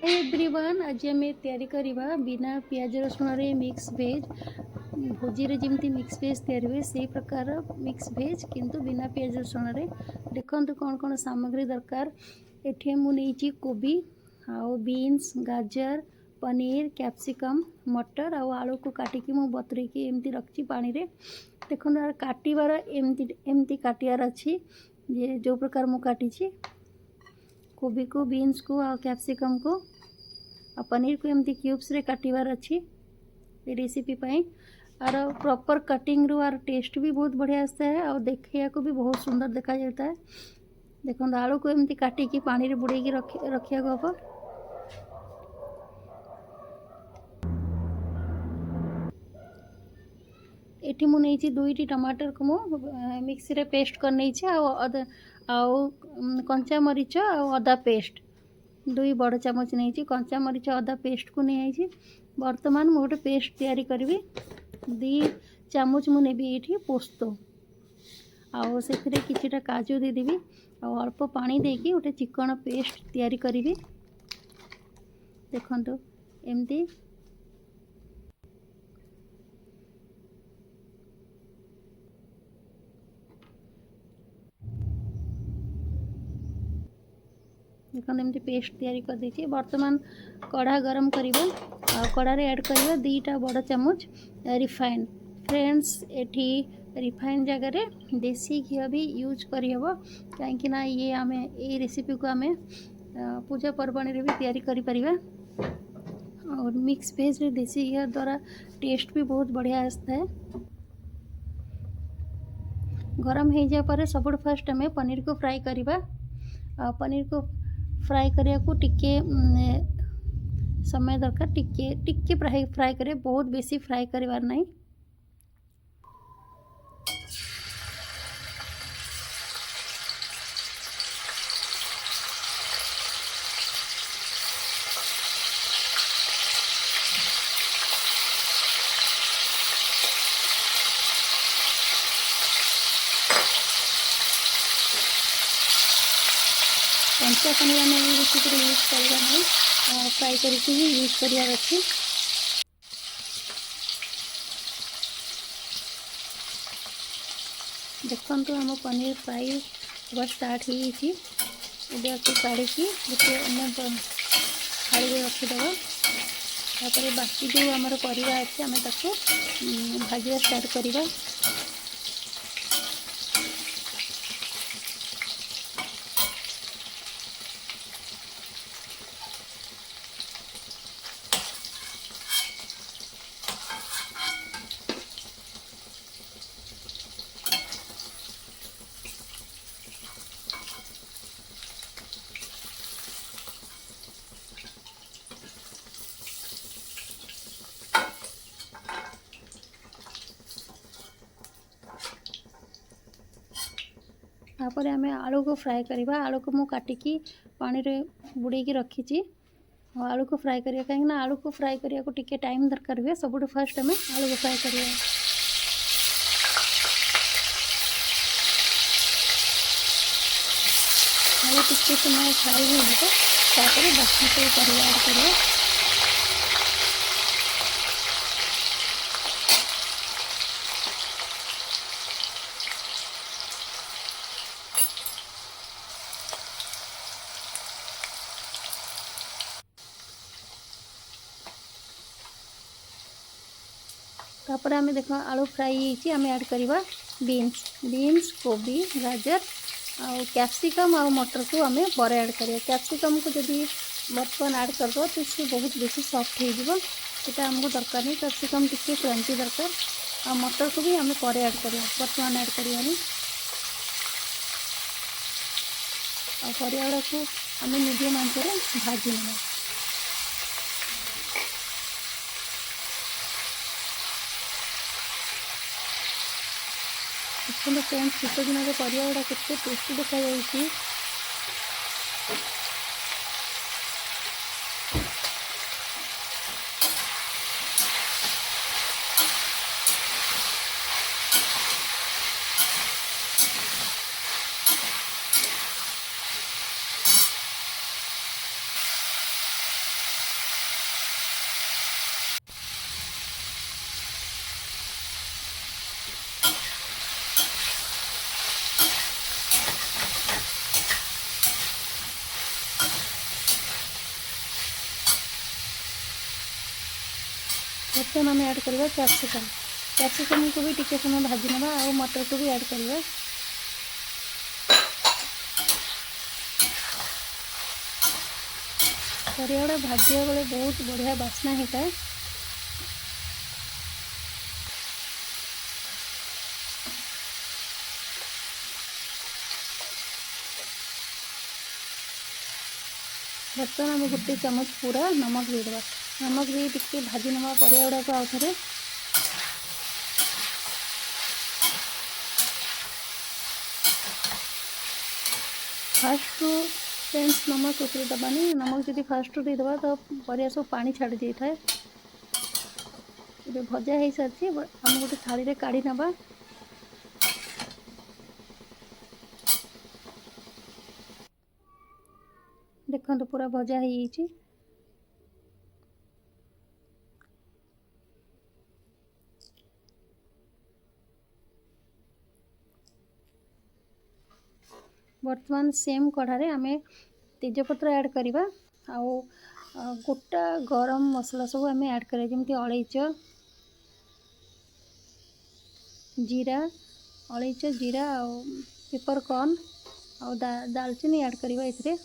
Hey everyone, आज आम तैयारी करवा बिना पियाज रसुण रे मिक्स भेज। भोजी रे जमती मिक्स भेज तैयारी हुए से प्रकार मिक्स भेज किंतु बिना पियाज रसुण रे। देखंतु कौन कौन सामग्री दरकार। एठी मु नेइची कोबी आउ बीन्स गाजर पनीर कैप्सिकम मटर आउ आलू को काटिकी मु बतुरेकी एमती रखी पानी रे। देखंतु काटिबार एमती एमती काटियार अछि जे जो प्रकार मु काटिची कोबी को बीन्स को आ कैप्सिकम को आ पनीर को एमती क्यूब्स रे काटिबार अच्छी रेसिपी पाई। आर प्रॉपर कटिंग रू आर टेस्ट भी बहुत बढ़िया आसता है और देखिया को भी बहुत सुंदर देखा जाता है। देखो आलू को एमती काटिकी पानी रे बुड़ेकी रखिया को हम। एठी मु नहीं दुईटी टमाटर को मु मिक्सी रे पेस्ट कर नहीं आउ कंचा मरीच आउ अदा पेस्ट 2 बड़ चामच नहीं कंचा मरीच अदा पेस्ट को नहीं। बर्तमान मु गोटे पेस्ट तैयारी करी 2 चामच मु नेबी ये पोस्तो आउ से किछिटा काजू देदेवी आउ अल्प पानी देकी गोटे चिकन पेस्ट तैयारी करी। देखंतु एमती देखो एमती पेस्ट तैयारी कर दीजिए। बर्तमान कढ़ा गरम करवा कढ़ा रे ऐड करवा 2टा बड़ चामच रिफाइन। फ्रेंड्स एठी रिफाइन जगह देसी घी भी यूज करहब कहीं ये आम ये रेसिपी को आम पूजा पर्वणी भी तैयारी करिपरिबा। और मिक्स वेज रे देसी घी द्वारा टेस्ट भी बहुत बढ़िया आसता है। गरम हो जा पर सब फर्स्ट आम पनीर को फ्राई करवा। पनीर को फ्राई करिया को टिके समय दरकार टिके टिके फ्राई करे बहुत बेसी फ्राई करिवार नहीं। कंचा पनीर आम रेसिपी यूज करवा नहीं फ्राई करके ही यूज करार अच्छे। देखो आम पनीर फ्राई हवा स्टार्ट हो काढ़ी गोटे अन्य थाली रखीदे। तापर बाकी जो आमर परिवा अच्छे आम भाजा स्टार्ट करवा। तापर आम आलू को फ्राए करवा। आलू को मु काटिकी पानी रे बुड़ेकी रखी आलू को फ्राए करिया कहीं आलू को फ्राए करिया को टिके टाइम दरकार हुए। सब फर्स्ट आम आलू को फ्राए करिया। आलू टिके समय फ्राए हो बाकी सब परिवा ऐड करिया। तापर आम देख आलू फ्राई आम ऐड करवा बीन्स कोबी गाजर आउ कैप्सिकम आउ मटर को आम पर ऐड करिया। कैप्सिकम को जब बर्तमान ऐड कर दो तो सी बहुत बेसी सॉफ्ट होता आमको दरकार नहीं। कैप्सिकम टिके क्रंची दरकार आ मटर को भी आम पर ऐड करिया बर्तमान ऐड करिया। परिवा गुड़ा को आम मीडियम आंच भाजी ना। फ्रेंड्स शीत दिन में परिवा गुड़ा केते टेस्टी देखा जाउची। बर्तमान आम ऐड करवा कैप्सिकम। कैप्सिकम को भी टिके समय भाजी नवा और मटर को भी ऐड करवा। परिया गुड़ा भाजा बेले बहुत बढ़िया बास्ना होता है। बर्तमान आम गोटे चामच पूरा नमक देदेबा। नमक दे टिके भाजी नवा परिया गुड़ा को आउ थे। फास्ट फ्रेंड्स नमक उतरे दबानी। नमक जब फास्ट देदेबा तो परिया सब पानी छाड़ी जाए। ये भजा हो सारी आम गोटे थाली रे काढ़ी नवा। देखो तो पूरा भजा हो जाइए। वर्तमान सेम कढ़ारे आम तेजपत्र ऐड करवा। आउ गोटा गरम मसला सब आम ऐड करें जमी अलैच जीरा अलैच जीरा आउ पेपरकॉर्न आउ दालचीनी ऐड करवा। ए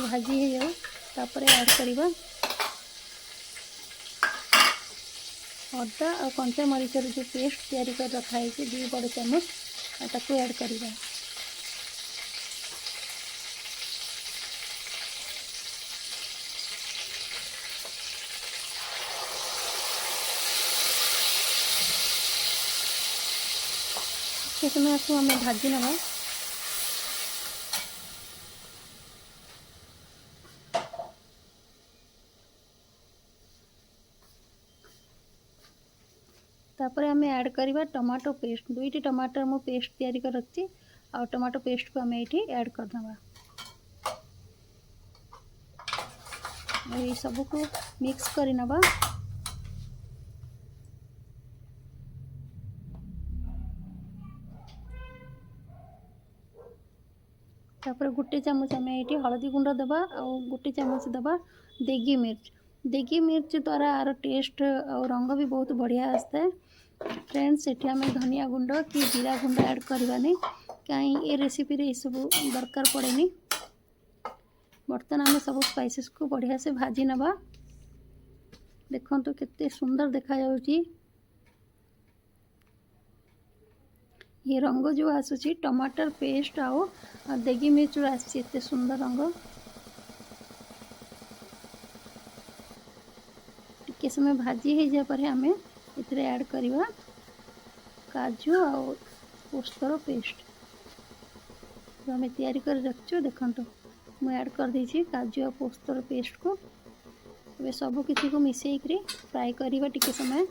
भाजी हो जाओ तापर ऐड करवा अदा और कंचा मरीचर जो पेस्ट तैयारी कर रखा है 2 बड़ चामच ताको ऐड करवा। समय आम भाजी नवा। तापर आम ऐड करवा टमाटो पेस्ट। 2टी टमाटर मु पेस्ट तैयारी कर रखी आ टमाटो पेस्ट को आम ये ऐड करदे। ये सब को मिक्स कर नवा। तापर गोटे चामच आम ये हलदी गुंड दबा और गोटे चामच दबा देगी मिर्च। देगी मिर्च द्वारा आर टेस्ट और रंग भी बहुत बढ़िया आसता है। फ्रेंड्स ये आम धनिया गुंड कि जीरा गुंड ऐड करवानी कहीं ये रेसिपी रे सब दरकार पड़ेनी। बर्तमान आम सब स्पाइसेस को बढ़िया से भाजी नवा। देखो तो कितने सुंदर देखा जाउची। ये रंग जो आसूची टमाटर पेस्ट आओ देगी मिर्च आसी एत सुंदर रंग। टिके समय भाजी हो जाए आम इतरे ऐड करवा काजू और पोस्तर पेस्ट जो आम तैयारी कर रखचु। देखो मुझे ऐड कर देछि काजू और पोस्तर पेस्ट को। ये सब किसी को मिसेकरी फ्राए करवा टिके समय।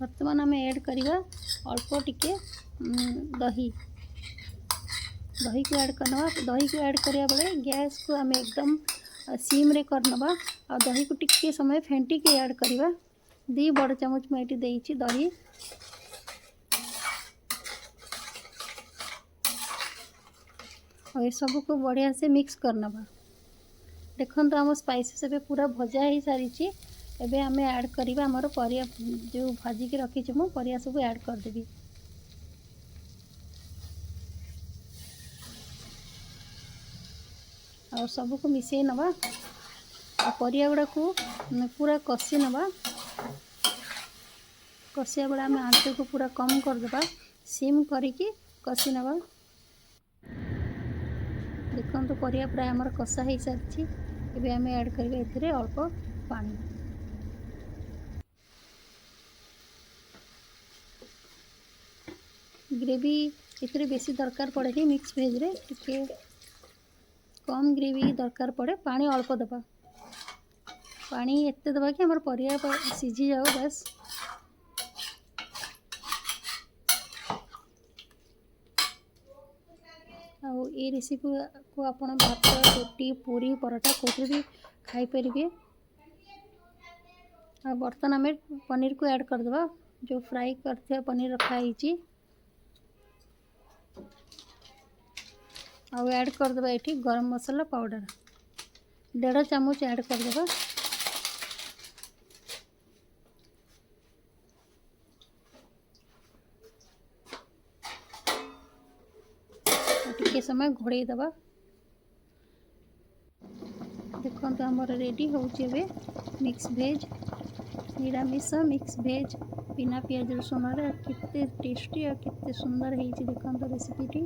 वर्तमान आम ऐड करवा अल्प टिके दही। दही को ऐड करना। दही को ऐड करिया बेले गैस को आम एकदम सिम रे करनवा आ दही को टिके समय फेंटी के ऐड करवा। 2 बड़ चामच मैं देइछि दही। और ये सब को बढ़िया से मिक्स करनवा। देखो आम स्पाइसेस ए पूरा भजा हो सारी। एबे आम ऐड करवा आमर परिया जो भाजी के रखी मु परिया सब ऐड करदेवी। और सब को मिसई नवा और परिया गुड़ा को पूरा कषि नवा। कषिया बेला आम आंच को पूरा कम करदेबा सिम करिकी कषि नवा। देखो तो परिया प्राय आमर कषा हो सारी। एबे आम ऐड करवा एथिरे अल्प पानी। ग्रेवी इतने बेसी दरकार पड़े कि मिक्स भेज रे टिके कम ग्रेवी दरकार पड़े। पानी अल्प दबा। पानी एत दबा कि आमर परिया सीझी जाओ बस। ଆଉ ये रेसिपी को आपण भात रोटी पूरी पराठा कोठे भी खाई परिबे। आ बर्तन आम पनीर को ऐड करदे जो फ्राई करथिया पनीर रखाई आउ ऐड करदे ये गरम मसाला पाउडर 1.5 चामच ऐड करदे। टिके समय घोड़े दबा। देखो तो आमर रेडी होचे मिक्स भेज निरामिष मिक्स भेज बिना पियाज रसुण केते टेस्टी और केते सुंदर है देखो रेसिपीटी।